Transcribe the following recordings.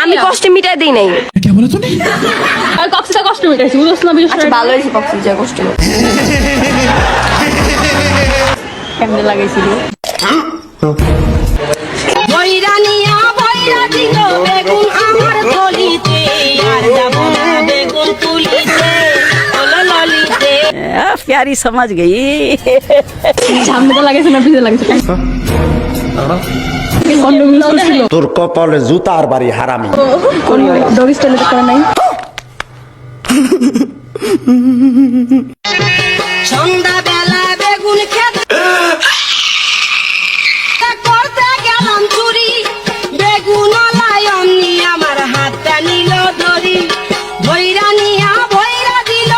আমি কষ্ট মিটাই দিই নাই। আর কক্সিটা কষ্ট মিটাইছি, বুঝছ না? আচ্ছা ভালো হয়েছে কক্সি যা কষ্ট কেমনে লাগাইছিল? বৈরানিয়া বৈরা দিল বেগুন আমার গলিতে, আর যাব না বেগুন তুলিতে, ললিতে। प्यारी समझ गई। সামনে লাগাইছে না পিছে লাগাইছে? তোর কপালে জুতার বাড়ি হারামি। ডগ স্টাইলে তো করে নাই। সন্ধ্যাবেলা বেগুন খেতে করতে গেলাম চুরি, বেগুন অমনি আমার হাতটা নিল ধরি, বৈরানিয়া বৈরা দিল,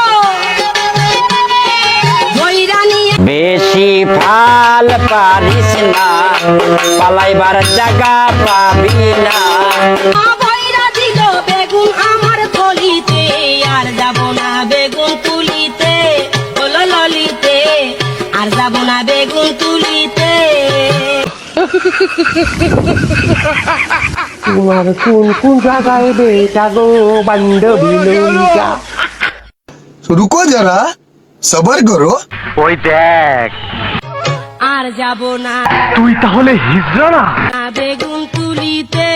বৈরানিয়া। বেশি ফাল পারিস না, পালাইবার জায়গা পাবি না। বৈরা দিল বেগুন আমার গলিতে, আর যাব না বেগুন তুলিতে, ললিতে, আর যাব না বেগুন তুলিতে। তোমার কোন জায়গায় বেটা গো বান্ধবী ললিতা। रुको जरा सबर करो। ওই দেখ, আর যাব না তুই তাহলে হিজড়া না? বেগুন তুলিতে,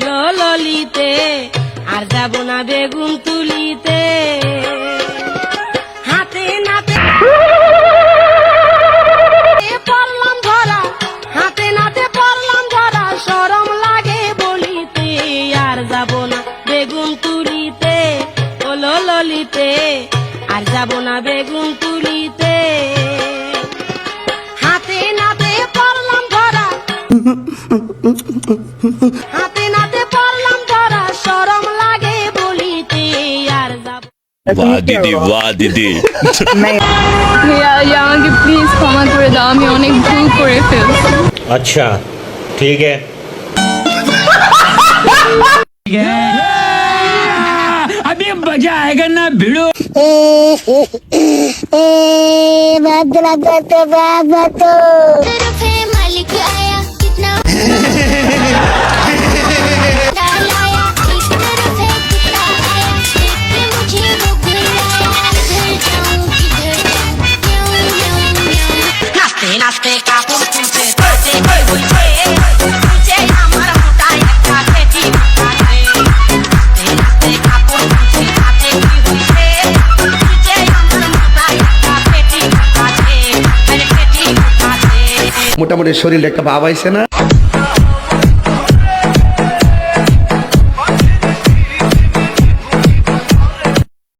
ললিতে, আর যাব না বেগুন তুলিতে। হাতে নাতে পড়লাম ধরা, হাতে নাতে পড়লাম ধরা, শরম লাগে বলিতে, আর যাব না বেগুন তুলিতে, ললিতে, আর যাব না বেগুন তুলিতে। হাতে নাতে পড়লাম ধরা, হাতে নাতে পড়লাম ধরা, শরম লাগে বলিতে, আর যাব। वाह दीदी वाह दीदी। ভাইয়া আমাকে প্লিজ ক্ষমা করে দাও, আমি অনেক ভুল করে ফেলছি। अच्छा ठीक है। अभी मजा आएगा ना भिड़ो। मालिक आया कितना मुझे वो बुलाया, किधर जाऊं किधर जाऊं, নাচতে নাচতে কাপড় খুলছে তোতে বইছে, খুলছে আমার মোটা একটা পেটি কাটে, নাচতে নাচতে কাপড় খুলছে হাতে কি হইছে, খুলছে আমার মোটা একটা পেটি কাটে, আরে পেটি কাটে। মোটামুটি শরীরে একটা ভাব আইছে না?